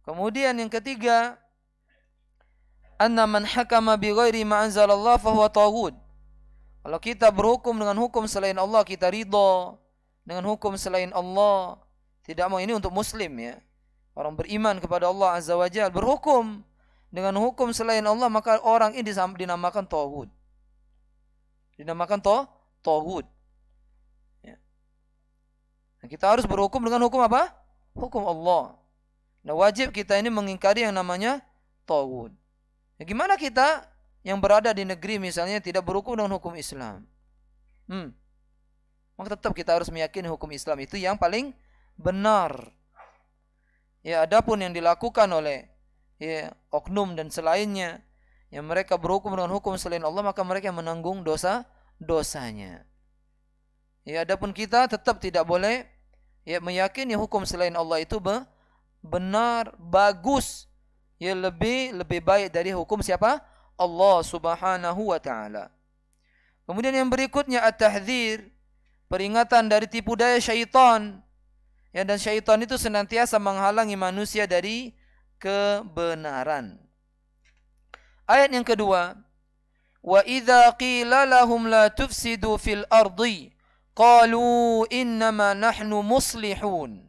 Kemudian yang ketiga, anna man hakama bi ghairi ma anzalallah fa huwa taghut. Kalau kita berhukum dengan hukum selain Allah, kita ridha dengan hukum selain Allah, tidak mau, ini untuk muslim ya. Orang beriman kepada Allah Azza wa Jalla berhukum dengan hukum selain Allah, maka orang ini dinamakan taghut. Dinamakan taghut. Ya. Nah, kita harus berhukum dengan hukum apa? Hukum Allah. Nah, wajib kita ini mengingkari yang namanya taghut. Ya, gimana kita yang berada di negeri misalnya tidak berhukum dengan hukum Islam? Maka tetap kita harus meyakini hukum Islam itu yang paling benar. Ya, adapun yang dilakukan oleh ya, oknum dan selainnya, yang mereka berhukum dengan hukum selain Allah, maka mereka menanggung dosanya. Ya, adapun kita tetap tidak boleh ya meyakini hukum selain Allah itu benar, bagus, ya lebih baik dari hukum siapa? Allah Subhanahu wa taala. Kemudian yang berikutnya at-tahdzir, peringatan dari tipu daya syaitan. Ya, dan syaitan itu senantiasa menghalangi manusia dari kebenaran. Ayat yang kedua, wa idza qila lahum la tufsidu fil ardi qalu innama nahnu muslihun.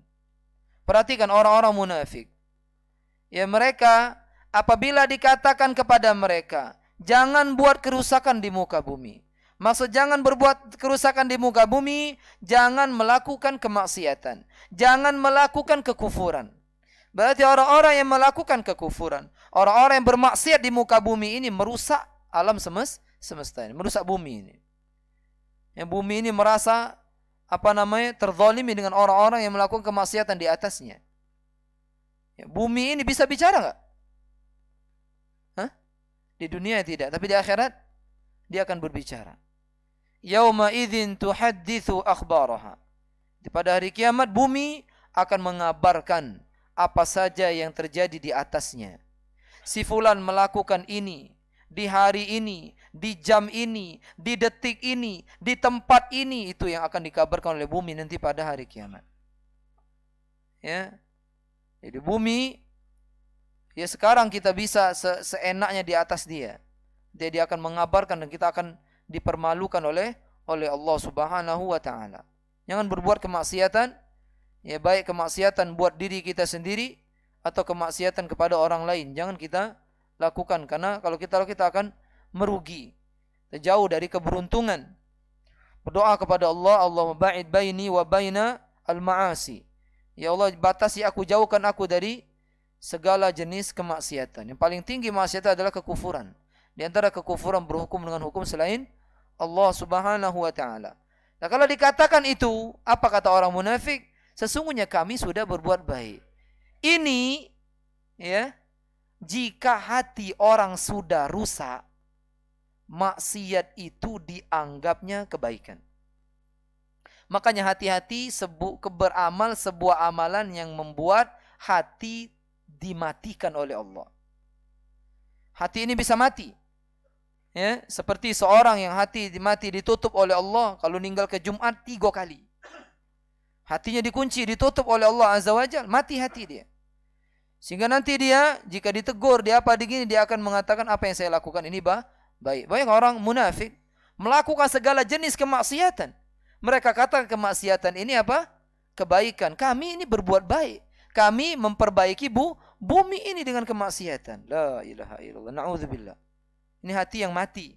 Perhatikan orang-orang munafik. Ya, mereka apabila dikatakan kepada mereka, jangan buat kerusakan di muka bumi. Maksud jangan berbuat kerusakan di muka bumi, jangan melakukan kemaksiatan, jangan melakukan kekufuran. Berarti orang-orang yang melakukan kekufuran, orang-orang yang bermaksiat di muka bumi ini merusak alam semesta ini, merusak bumi ini. Yang bumi ini merasa terzalimi dengan orang-orang yang melakukan kemaksiatan di atasnya. Ya, bumi ini bisa bicara enggak? Di dunia tidak, tapi di akhirat dia akan berbicara. Yauma idzin tuhadditsu akhbaraha. Pada hari kiamat bumi akan mengabarkan apa saja yang terjadi di atasnya. Si fulan melakukan ini di hari ini, di jam ini, di detik ini, di tempat ini, itu yang akan dikabarkan oleh bumi nanti pada hari kiamat. Ya. Jadi bumi, ya sekarang kita bisa seenaknya di atas dia. Dia akan mengabarkan dan kita akan dipermalukan oleh Allah Subhanahu wa taala. Jangan berbuat kemaksiatan, ya baik kemaksiatan buat diri kita sendiri atau kemaksiatan kepada orang lain. Jangan kita lakukan, karena kalau kita akan merugi. Jauh dari keberuntungan. Berdoa kepada Allah, Allahumma ba'id baini wa baina al-ma'asi. Ya Allah, batasi aku, jauhkan aku dari segala jenis kemaksiatan. Yang paling tinggi maksiat adalah kekufuran. Di antara kekufuran berhukum dengan hukum selain Allah Subhanahu wa taala. Nah, kalau dikatakan itu, apa kata orang munafik? Sesungguhnya kami sudah berbuat baik. Ini ya, jika hati orang sudah rusak, maksiat itu dianggapnya kebaikan. Makanya hati-hati beramal sebuah amalan yang membuat hati dimatikan oleh Allah. Hati ini bisa mati. Ya, seperti seorang yang hati mati ditutup oleh Allah kalau meninggal ke Jumat 3 kali. Hatinya dikunci, ditutup oleh Allah Azza wa Jalla, mati hati dia. Sehingga nanti dia jika ditegur, dia akan mengatakan apa yang saya lakukan ini baik. Banyak orang munafik melakukan segala jenis kemaksiatan. Mereka katakan kemaksiatan ini apa? Kebaikan. Kami ini berbuat baik. Kami memperbaiki bumi ini dengan kemaksiatan. La ilaha illallah. Na'udzubillah. Ini hati yang mati.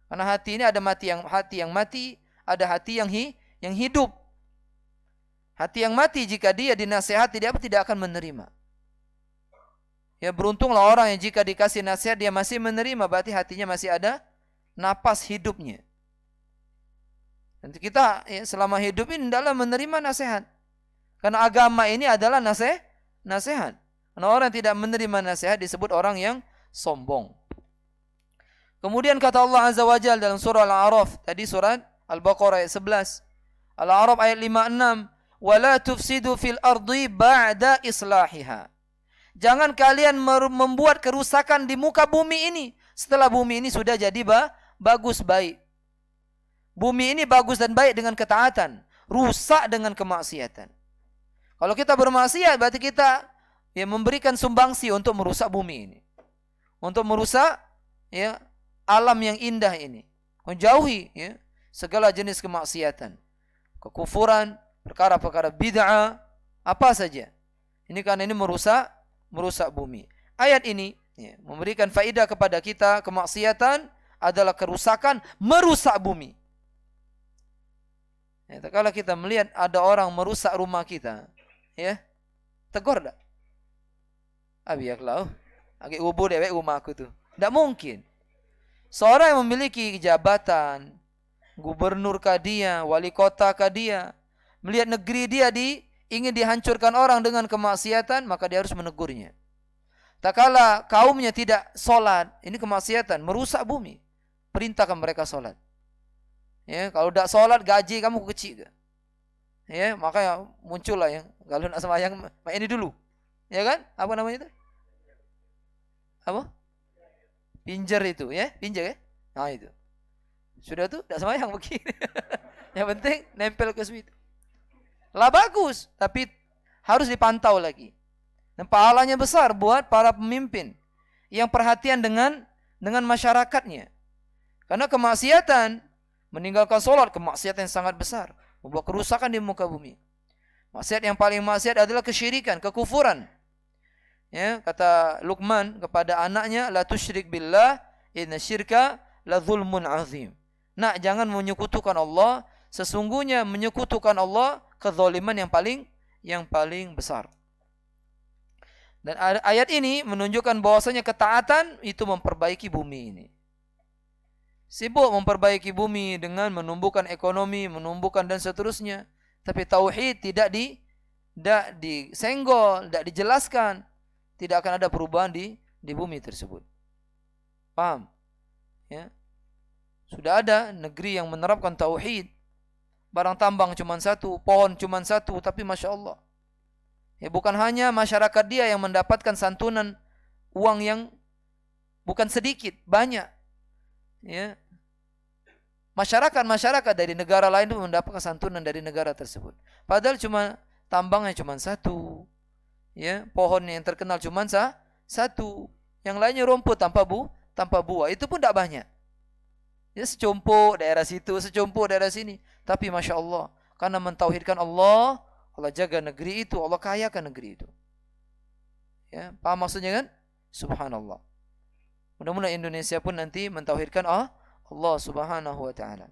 Karena hati ini ada hati yang mati, ada hati yang hidup. Hati yang mati jika dia dinasihati, dia tidak akan menerima. Ya, beruntunglah orang yang jika dikasih nasihat dia masih menerima, berarti hatinya masih ada napas hidupnya. Nanti kita ya, selama hidup ini dalam menerima nasihat. Karena agama ini adalah nasihat. Karena orang yang tidak menerima nasihat disebut orang yang sombong. Kemudian kata Allah Azza wa Jalla dalam surah Al-A'raf, tadi surat Al-Baqarah ayat 11. Al-A'raf ayat 56, "Wala tufsidu fil ardi ba'da islahiha." Jangan kalian membuat kerusakan di muka bumi ini setelah bumi ini sudah jadi bagus baik. Bumi ini bagus dan baik dengan ketaatan, rusak dengan kemaksiatan. Kalau kita bermaksiat berarti kita ya memberikan sumbangsi untuk merusak bumi ini. Untuk merusak ya alam yang indah ini. Menjauhi ya segala jenis kemaksiatan, kekufuran, perkara-perkara bid'ah, apa saja. Ini karena ini merusak bumi. Ayat ini ya, memberikan faedah kepada kita, kemaksiatan adalah kerusakan, merusak bumi. Ya, kalau kita melihat ada orang merusak rumah kita, ya, tegur tak? Abi aklau, agak ubur dewek rumahku tuh. Tidak mungkin. Seorang yang memiliki jabatan, gubernur kah dia, wali kota kah dia, melihat negeri dia ingin dihancurkan orang dengan kemaksiatan, maka dia harus menegurnya. Tak kala kaumnya tidak solat, ini kemaksiatan, merusak bumi. Perintahkan mereka solat. Ya, kalau tidak solat gaji kamu kecil. Ya, makanya muncullah yang kalau nak sembahyang ini dulu. Ya kan? Apa namanya itu? Apa? Pinjer itu, ya? Pinjer ya? Nah itu. Sudah tuh tidak sembahyang begini. Yang penting nempel ke situ. Lah bagus, tapi harus dipantau lagi. Dan pahalanya besar buat para pemimpin yang perhatian dengan masyarakatnya. Karena kemaksiatan, meninggalkan sholat, kemaksiatan yang sangat besar, membuat kerusakan di muka bumi. Maksiat yang paling maksiat adalah kesyirikan, kekufuran. Ya, kata Luqman kepada anaknya, la tusyrik billah, inna syirka la zulmun azim. Nak, jangan menyekutukan Allah, sesungguhnya menyekutukan Allah kezaliman yang paling besar. Dan ayat ini menunjukkan bahwasanya ketaatan itu memperbaiki bumi ini. Sibuk memperbaiki bumi dengan menumbuhkan ekonomi, menumbuhkan dan seterusnya. Tapi tauhid tidak disenggol, tidak dijelaskan, tidak akan ada perubahan di bumi tersebut. Paham? Ya. Sudah ada negeri yang menerapkan tauhid. Barang tambang cuma satu, pohon cuma satu, tapi Masya Allah. Ya, bukan hanya masyarakat dia yang mendapatkan santunan uang yang bukan sedikit, banyak. Ya. Masyarakat dari negara lain itu mendapatkan santunan dari negara tersebut. Padahal cuma tambangnya cuma satu. Ya, pohon yang terkenal cuma satu. Yang lainnya rumput tanpa buah. Itu pun tidak banyak. Ya, secumpuk daerah situ, secumpuk daerah sini. Tapi Masya Allah, karena mentauhidkan Allah, Allah jaga negeri itu, Allah kayakan negeri itu. Ya, paham maksudnya kan? Subhanallah. Mudah-mudahan Indonesia pun nanti mentauhidkan Allah Subhanahu wa ta'ala.